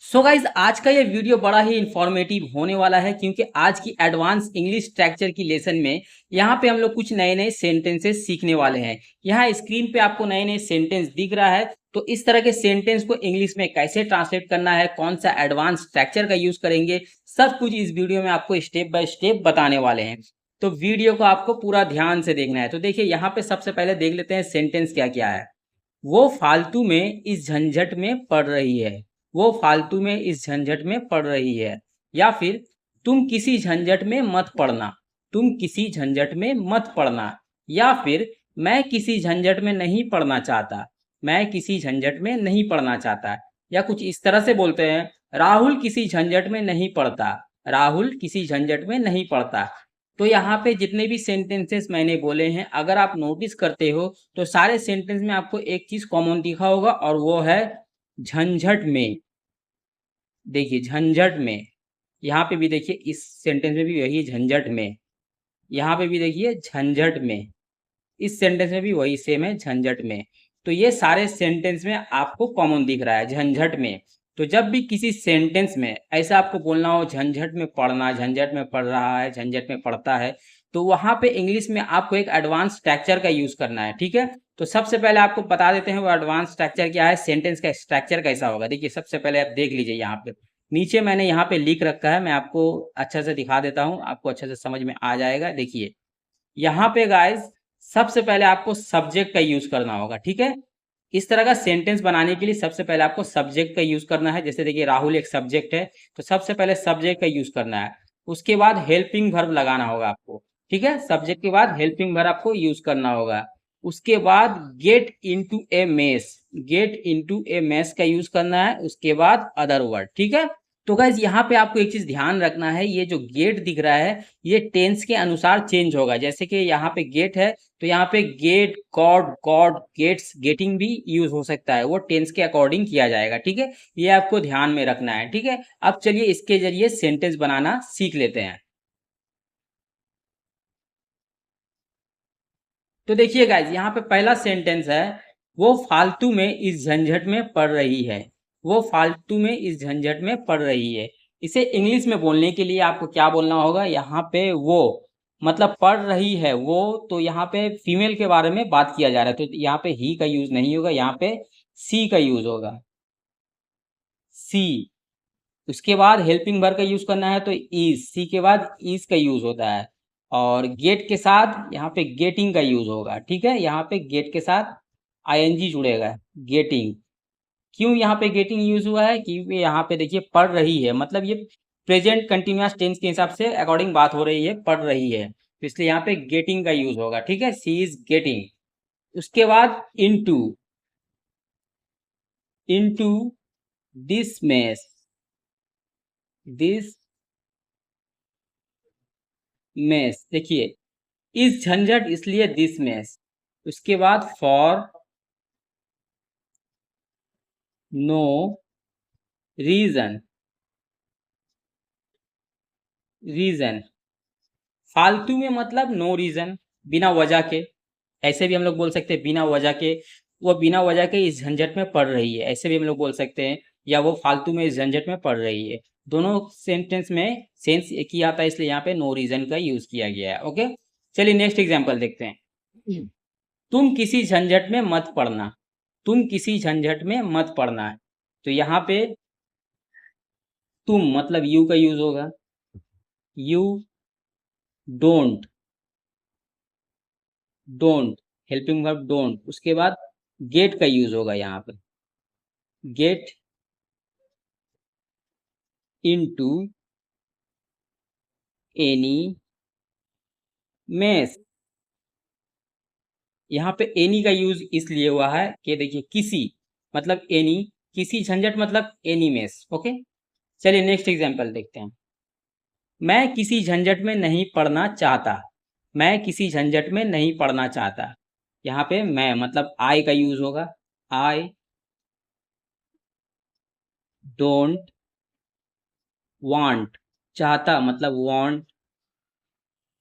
So guys आज का ये वीडियो बड़ा ही इंफॉर्मेटिव होने वाला है क्योंकि आज की एडवांस इंग्लिश स्ट्रक्चर की लेसन में यहाँ पे हम लोग कुछ नए नए सेंटेंसेस सीखने वाले हैं। यहाँ स्क्रीन पे आपको नए नए सेंटेंस दिख रहा है, तो इस तरह के सेंटेंस को इंग्लिश में कैसे ट्रांसलेट करना है, कौन सा एडवांस स्ट्रक्चर का यूज करेंगे, सब कुछ इस वीडियो में आपको स्टेप बाय स्टेप बताने वाले हैं। तो वीडियो को आपको पूरा ध्यान से देखना है। तो देखिए यहाँ पे सबसे पहले देख लेते हैं सेंटेंस क्या क्या है। वो फालतू में इस झंझट में पड़ रही है। वो फालतू में इस झंझट में पड़ रही है। या फिर तुम किसी झंझट में मत पड़ना। तुम किसी झंझट में मत पड़ना। या फिर मैं किसी झंझट में नहीं पड़ना चाहता। मैं किसी झंझट में नहीं पड़ना चाहता। या कुछ इस तरह से बोलते हैं, राहुल किसी झंझट में नहीं पड़ता। राहुल किसी झंझट में नहीं पड़ता। तो यहाँ पे जितने भी सेंटेंसेस मैंने बोले हैं, अगर आप नोटिस करते हो तो सारे सेंटेंस में आपको एक चीज कॉमन दिखा होगा और वो है झंझट में। देखिए झंझट में, यहाँ पे भी देखिए इस सेंटेंस में भी वही झंझट में, यहाँ पे भी देखिए झंझट में, इस सेंटेंस में भी वही सेम है झंझट में। तो ये सारे सेंटेंस में आपको कॉमन दिख रहा है झंझट में। तो जब भी किसी सेंटेंस में ऐसा आपको बोलना हो झंझट में पढ़ना, झंझट में पढ़ रहा है, झंझट में पढ़ता है, तो वहां पे इंग्लिश में आपको एक एडवांस स्ट्रक्चर का यूज करना है। ठीक है, तो सबसे पहले आपको बता देते हैं वो एडवांस स्ट्रक्चर क्या है, सेंटेंस का स्ट्रक्चर कैसा होगा। देखिए सबसे पहले आप देख लीजिए, यहाँ पे नीचे मैंने यहाँ पे लिख रखा है, मैं आपको अच्छा से दिखा देता हूँ, आपको अच्छे से समझ में आ जाएगा। देखिए यहाँ पे गाइस सबसे पहले आपको सब्जेक्ट का यूज करना होगा। ठीक है, इस तरह का सेंटेंस बनाने के लिए सबसे पहले आपको सब्जेक्ट का यूज करना है। जैसे देखिए राहुल एक सब्जेक्ट है, तो सबसे पहले सब्जेक्ट का यूज करना है। उसके बाद हेल्पिंग वर्ब लगाना होगा आपको। ठीक है, सब्जेक्ट के बाद हेल्पिंग वर्ब आपको यूज करना होगा। उसके बाद गेट इनटू ए मेस, गेट इनटू ए मेस का यूज करना है। उसके बाद अदर वर्ड। ठीक है, तो गाइज यहाँ पे आपको एक चीज ध्यान रखना है, ये जो गेट दिख रहा है ये टेंस के अनुसार चेंज होगा। जैसे कि यहाँ पे गेट है, तो यहाँ पे get, god, god, gets, getting भी यूज हो सकता है, वो टेंस के अकॉर्डिंग किया जाएगा। ठीक है, ये आपको ध्यान में रखना है। ठीक है, अब चलिए इसके जरिए सेंटेंस बनाना सीख लेते हैं। तो देखिए गाइज यहाँ पे पहला सेंटेंस है, वो फालतू में इस झंझट में पड़ रही है। वो फालतू में इस झंझट में पड़ रही है। इसे इंग्लिश में बोलने के लिए आपको क्या बोलना होगा, यहाँ पे वो मतलब पढ़ रही है वो, तो यहाँ पे फीमेल के बारे में बात किया जा रहा है, तो यहाँ पे ही का यूज नहीं होगा, यहाँ पे सी का यूज होगा, सी। उसके बाद हेल्पिंग वर्ब का यूज करना है, तो इज, सी के बाद इज का यूज होता है। और गेट के साथ यहाँ पे गेटिंग का यूज होगा। ठीक है, यहाँ पे गेट के साथ आईएनजी जुड़ेगा, गेटिंग। क्यों यहाँ पे गेटिंग यूज हुआ है, क्योंकि यहाँ पे देखिए पढ़ रही है, मतलब ये प्रेजेंट कंटिन्यूअस टेंस के हिसाब से अकॉर्डिंग बात हो रही है, पढ़ रही है, तो इसलिए यहाँ पे गेटिंग का यूज होगा। ठीक है, सी इज गेटिंग। उसके बाद into, into this mess, this mess. देखिए इस झंझट इसलिए दिस मेस। उसके बाद फॉर नो रीजन, रीजन फालतू में मतलब नो रीजन, बिना वजह के। ऐसे भी हम लोग बोल सकते हैं बिना वजह के, वो बिना वजह के इस झंझट में पड़ रही है, ऐसे भी हम लोग बोल सकते हैं। या वो फालतू में इस झंझट में पड़ रही है, दोनों सेंटेंस में सेंस एक ही आता है, इसलिए यहाँ पे नो रीजन का यूज किया गया है। ओके, चलिए नेक्स्ट एग्जाम्पल देखते हैं। तुम किसी झंझट में मत पड़ना। तुम किसी झंझट में मत पड़ना है, तो यहाँ पे तुम मतलब यू का यूज होगा, you don't, don't helping verb don't. उसके बाद गेट का यूज होगा यहाँ पे, गेट इनटू एनी मेस। यहाँ पे एनी का यूज इसलिए हुआ है कि देखिए किसी मतलब एनी, किसी झंझट मतलब एनी मेस। ओके, चलिए नेक्स्ट एग्जांपल देखते हैं। मैं किसी झंझट में नहीं पड़ना चाहता। मैं किसी झंझट में नहीं पड़ना चाहता, यहाँ पे मैं मतलब आई का यूज होगा, आई डोंट वांट, चाहता मतलब want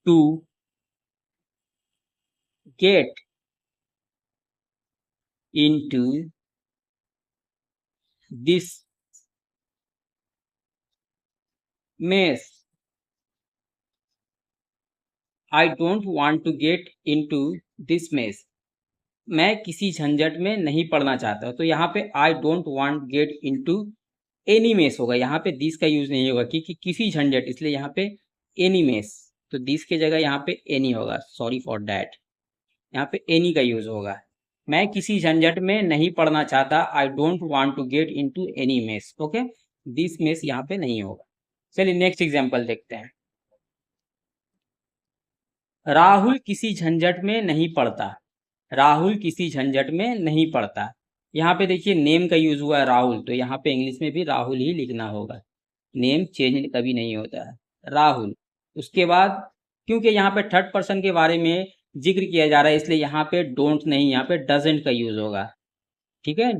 to get into this mess, I don't want to get into this mess, मैं किसी झंझट में नहीं पड़ना चाहता। तो यहाँ पे आई don't want get into any mess होगा, यहाँ पे दिस का यूज नहीं होगा क्योंकि किसी झंझट, इसलिए यहाँ पे एनी मेस, तो दिस की जगह यहाँ पे एनी होगा, सॉरी फॉर दैट, यहाँ पे एनी का यूज होगा। मैं किसी झंझट में नहीं पड़ना चाहता, I don't want to get into any mess, okay, this mess यहाँ पे नहीं होगा। चलिए नेक्स्ट एग्जांपल देखते हैं। राहुल किसी झंझट में नहीं पड़ता, राहुल किसी झंझट में नहीं पड़ता। यहाँ पे देखिए नेम का यूज हुआ है राहुल, तो यहाँ पे इंग्लिश में भी राहुल ही लिखना होगा, नेम चेंज कभी नहीं होता है, राहुल। उसके बाद क्योंकि यहाँ पे थर्ड पर्सन के बारे में जिक्र किया जा रहा है, इसलिए यहाँ पे डोंट नहीं, यहाँ पे डजेंट का यूज होगा, ठीक है,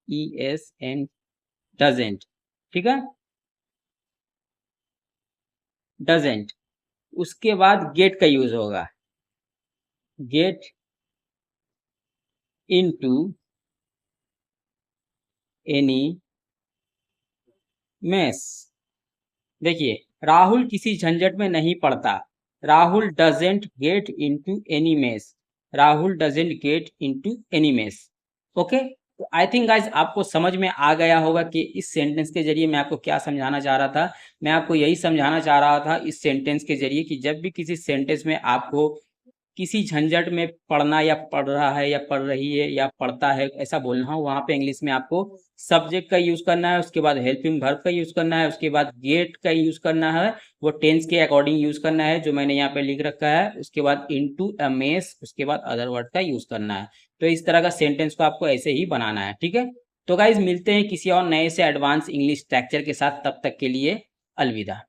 DOESN, डजेंट, ठीक है, डजेंट। उसके बाद गेट का यूज होगा, गेट इनटू एनी मेस। देखिए राहुल किसी झंझट में नहीं पड़ता, Rahul doesn't get into any mess, Rahul doesn't get into any mess, okay. तो आई थिंक गाइज आपको समझ में आ गया होगा कि इस सेंटेंस के जरिए मैं आपको क्या समझाना चाह रहा था। मैं आपको यही समझाना चाह रहा था इस सेंटेंस के जरिए कि जब भी किसी सेंटेंस में आपको किसी झंझट में पढ़ना या पढ़ रहा है या पढ़ रही है या पढ़ता है ऐसा बोलना हो, वहां पे इंग्लिश में आपको सब्जेक्ट का यूज करना है, उसके बाद हेल्पिंग वर्ब का यूज करना है, उसके बाद गेट का यूज करना है, वो टेंस के अकॉर्डिंग यूज करना है जो मैंने यहाँ पे लिख रखा है, उसके बाद इनटू अ मेस, उसके बाद अदर वर्ड का यूज करना है। तो इस तरह का सेंटेंस को आपको ऐसे ही बनाना है, ठीक है। तो गाइज मिलते हैं किसी और नए से एडवांस इंग्लिश स्ट्रक्चर के साथ, तब तक के लिए अलविदा।